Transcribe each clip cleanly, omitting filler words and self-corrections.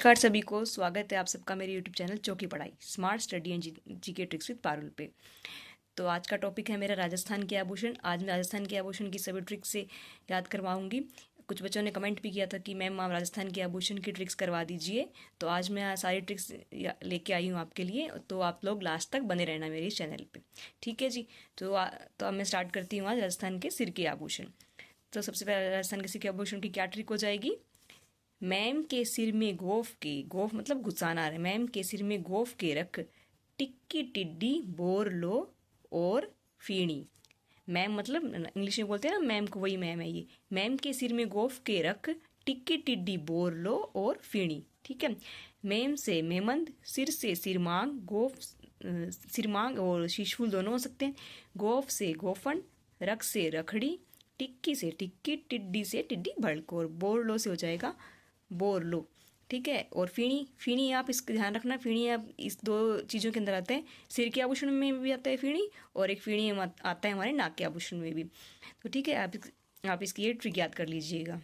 नमस्कार सभी को, स्वागत है आप सबका मेरे यूट्यूब चैनल चौकी पढ़ाई smart study and GK tricks with Parul पे। तो आज का टॉपिक है मेरा राजस्थान के आभूषण। आज मैं राजस्थान के आभूषण की सभी ट्रिक्स से याद करवाऊंगी। कुछ बच्चों ने कमेंट भी किया था कि मैम आप राजस्थान के आभूषण की ट्रिक्स करवा दीजिए, तो आज मैं सारी ट्रिक्स लेके आई हूँ आपके लिए। तो आप लोग लास्ट तक बने रहना मेरे इस चैनल पर, ठीक है जी। तो अब मैं स्टार्ट करती हूँ आज राजस्थान के सिर के आभूषण। तो सबसे पहले राजस्थान के सिर के आभूषण की क्या ट्रिक हो जाएगी। मैम के सिर में गोफ के, गोफ मतलब गुस्साना है, मैम के सिर में गोफ के रख, टिक्की टिड्डी बोर लो और फीणी। मैम मतलब इंग्लिश में बोलते हैं ना मैम को, वही मैम है ये। मैम के सिर में गोफ के रख, टिक्की टिड्डी बोर लो और फीणी, ठीक है। मैम से मेमंद, सिर से सिरमांग, गोफ सिरमांग और शीशफूल दोनों हो सकते हैं। गोफ से गोफन, रख से रखड़ी, टिक्की से टिक्की, टिड्डी से टिड्डी भड़कोर, बोर लो से हो जाएगा बोर लो, ठीक है। और फीणी, फीणी आप इसका ध्यान रखना, फीणी आप इस दो चीज़ों के अंदर आते हैं। सिर के आभूषण में भी आता है फीणी, और एक फीणी आता है हमारे नाक के आभूषण में भी। तो ठीक है, आप इसकी ये ट्रिक याद कर लीजिएगा।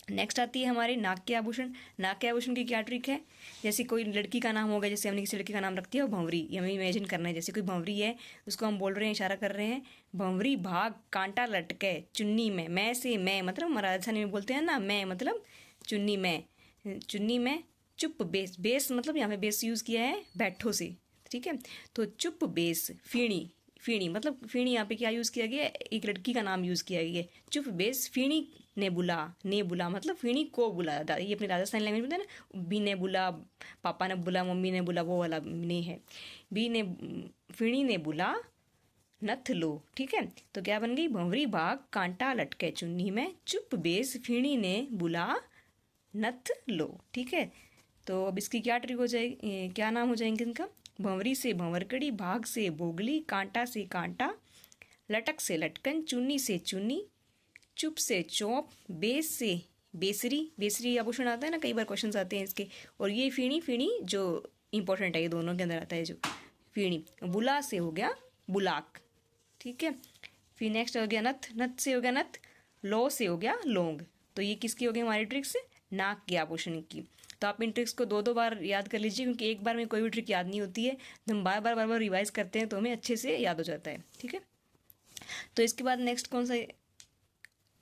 नेक्स्ट आती है हमारे नाक के आभूषण। नाक के आभूषण की क्या ट्रिक है। जैसे कोई लड़की का नाम होगा, जैसे हमने किसी लड़की का नाम रख दिया भंवरी, ये हमें इमेजिन करना है जैसे कोई भंवरी है, उसको हम बोल रहे हैं, इशारा कर रहे हैं, भंवरी भाग कांटा लटके चुन्नी में। मैं से मैं मतलब हमारा राजस्थानी में बोलते हैं ना, मैं मतलब चुन्नी में, चुन्नी में चुप बेस, बेस मतलब यहाँ पे बेस यूज़ किया है बैठो से, ठीक है। तो चुप बेस फीणी, फीणी मतलब फीणी यहाँ पे क्या यूज़ किया गया है, एक लड़की का नाम यूज़ किया गया है। चुप बेस फीणी ने बुला, ने बुला मतलब फीणी को बुलाया। ये अपनी राजस्थानी लैंग्वेज में होता है ना, बी ने बुला, पापा ने बुला, मम्मी ने बुला, वो वाला ने है। बी ने, फीणी ने बुला नथ लो, ठीक है। तो क्या बन गई, भंवरी भाग कांटा लटके चुन्नी में, चुप बेस फीणी ने बुला नथ लो, ठीक है। तो अब इसकी क्या ट्रिक हो जाएगी, क्या नाम हो जाएंगे इनका। भंवरी से भंवरकड़ी, भाग से बोगली, कांटा से कांटा, लटक से लटकन, चुन्नी से चुन्नी, चुप से चौप, बेस से बेसरी, बेसरी आभूषण आता है ना, कई बार क्वेश्चन आते हैं इसके। और ये फीणी, फीणी जो इंपॉर्टेंट है, ये दोनों के अंदर आता है जो फीणी। बुला से हो गया बुलाक, ठीक है। फिर नेक्स्ट हो गया नथ, नथ से हो गया नथ, लो से हो गया लौंग। तो ये किसकी हो गई हमारी ट्रिक्स, नाक के आभूषण की। तो आप इन ट्रिक्स को दो दो बार याद कर लीजिए, क्योंकि एक बार में कोई भी ट्रिक याद नहीं होती है, हम बार बार रिवाइज करते हैं तो हमें अच्छे से याद हो जाता है, ठीक है। तो इसके बाद नेक्स्ट कौन सा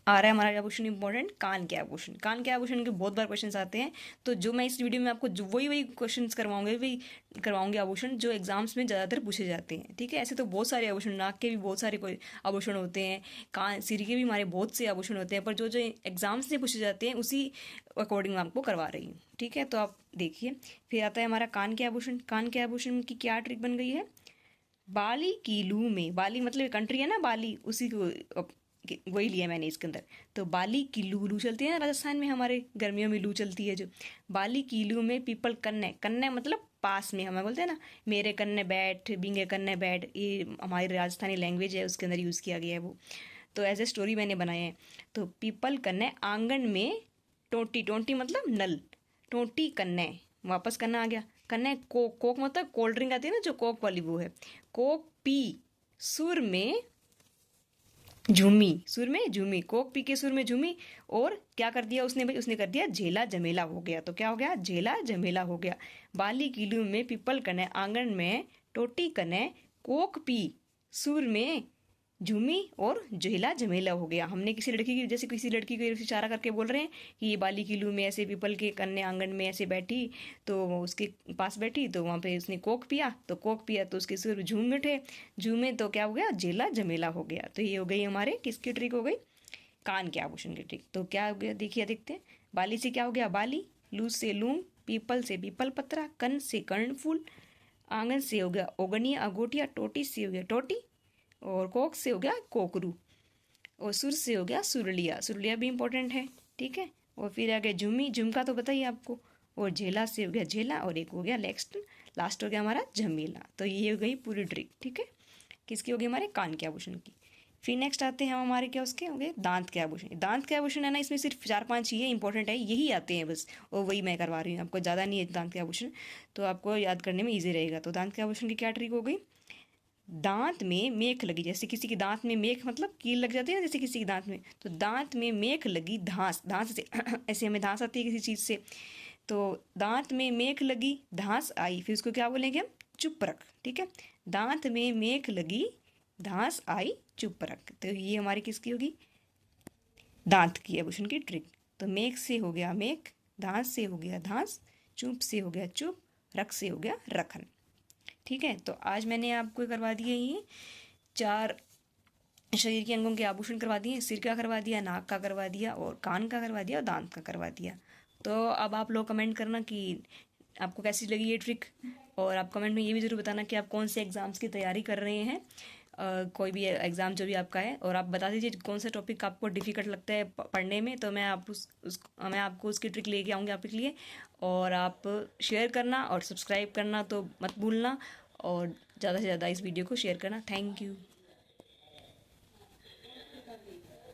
आ रहा है हमारा आभूषण इंपॉर्टेंट, कान के आभूषण। कान के आभूषण के बहुत बार क्वेश्चन आते हैं, तो जो मैं इस वीडियो में आपको जो वही क्वेश्चन करवाऊंगे आभूषण जो एग्जाम्स में ज़्यादातर पूछे जाते हैं, ठीक है। ऐसे तो बहुत सारे आभूषण, नाक के भी बहुत सारे कोई आभूषण होते हैं, कान सिर के भी हमारे बहुत से आभूषण होते हैं, पर जो जो एग्जाम्स में पूछे जाते हैं उसी अकॉर्डिंग मैं आपको करवा रही हूँ, ठीक है। तो आप देखिए, फिर आता है हमारा कान के आभूषण। कान के आभूषण की क्या ट्रिक बन गई है। बाली की लू में, बाली मतलब कंट्री है ना बाली, उसी को वही लिया मैंने इसके अंदर। तो बाली की लू, लू चलती है ना राजस्थान में, हमारे गर्मियों में लू चलती है जो। बाली की लू में पीपल कन्ने, कन्ने मतलब पास में, हमें बोलते हैं ना मेरे कन्ने बैठ, बिंगे कन्ने बैठ, ये हमारी राजस्थानी लैंग्वेज है, उसके अंदर यूज़ किया गया है वो। तो एज ए स्टोरी मैंने बनाया है। तो पीपल कन्ने आंगन में टोटी, टोटी मतलब नल, टोटी कन्ने, वापस करना आ गया। कन्ने कोक, कोक मतलब कोल्ड ड्रिंक आती है ना जो कोक वाली, वो है। कोक पी सुर में झूमी, सुर में झूमी, कोक पी के सुर में झूमी। और क्या कर दिया उसने भाई, उसने कर दिया झेला झमेला हो गया। तो क्या हो गया, झेला झमेला हो गया। बाली किलू में पीपल कने आंगन में टोटी कने कोक पी सुर में झूमी और झेला झमेला हो गया। हमने किसी लड़की की, जैसे किसी लड़की को इशारा करके बोल रहे हैं कि ये बाली किलू में ऐसे पीपल के कन्ने आंगन में ऐसे बैठी, तो उसके पास बैठी, तो वहाँ पे उसने कोक पिया, तो कोक पिया तो उसके सुर झूम उठे, झूमे तो क्या हो गया, झेला झमेला हो गया। तो ये हो गई हमारे किसकी ट्रिक हो गई, कान के आभूषण की ट्रिक। तो क्या हो गया देखिए, देखते हैं। बाली से क्या हो गया बाली, लू से लूम, पीपल से पीपल पत्रा, कन से कर्णफूल, आंगन से हो गया ओगनिया अगोटिया, टोटी से हो गया टोटी, और कोक से हो गया कोकरू, और सुर से हो गया सुरलिया, सुरलिया भी इंपॉर्टेंट है, ठीक है। और फिर आ गया झुमी, झुमका तो बताइए आपको, और झेला से हो गया झेला, और एक हो गया नेक्स्ट लास्ट हो गया हमारा झमेला। तो ये हो गई पूरी ट्रिक, ठीक है, किसकी हो गई, हमारे कान के आभूषण की। फिर नेक्स्ट आते हैं हम हमारे क्या उसके हो गए दांत के आभूषण। दांत के आभूषण है ना, इसमें सिर्फ 4-5 ही है, इंपॉर्टेंट है, यही आते हैं बस, और वही मैं करवा रही हूँ आपको, ज़्यादा नहीं है दांत के आभूषण, तो आपको याद करने में ईजी रहेगा। तो दांत के आभूषण की क्या ट्रिक हो गई, दांत में मेख लगी, जैसे किसी की दांत में मेख मतलब कील लग जाती है ना, जैसे किसी की दांत में, तो दांत में मेख लगी धांस, धांस से ऐसे हमें धांस आती है किसी चीज़ से, तो दांत में मेख लगी धांस आई, फिर उसको क्या बोलेंगे हम, चुप रख। ठीक है, दांत में मेख लगी धांस आई चुप रख। तो ये हमारी किसकी होगी, दांत की आभूषण की ट्रिक। तो मेख से हो गया मेख, धांस से हो गया धांस, चुप से हो गया चुप, रख से हो गया रखन। ठीक है, तो आज मैंने आपको करवा दिए ये 4 शरीर के अंगों के आभूषण करवा दिए। सिर का करवा दिया, नाक का करवा दिया, और कान का करवा दिया, और दांत का करवा दिया। तो अब आप लोग कमेंट करना कि आपको कैसी लगी ये ट्रिक, और आप कमेंट में ये भी ज़रूर बताना कि आप कौन से एग्ज़ाम्स की तैयारी कर रहे हैं, कोई भी एग्ज़ाम जो भी आपका है। और आप बता दीजिए कौन सा टॉपिक आपको डिफ़िकल्ट लगता है पढ़ने में, तो मैं मैं आपको उसकी ट्रिक लेके आऊँगी आपके लिए। और आप शेयर करना और सब्सक्राइब करना तो मत भूलना, और ज़्यादा से ज़्यादा इस वीडियो को शेयर करना। Thank you.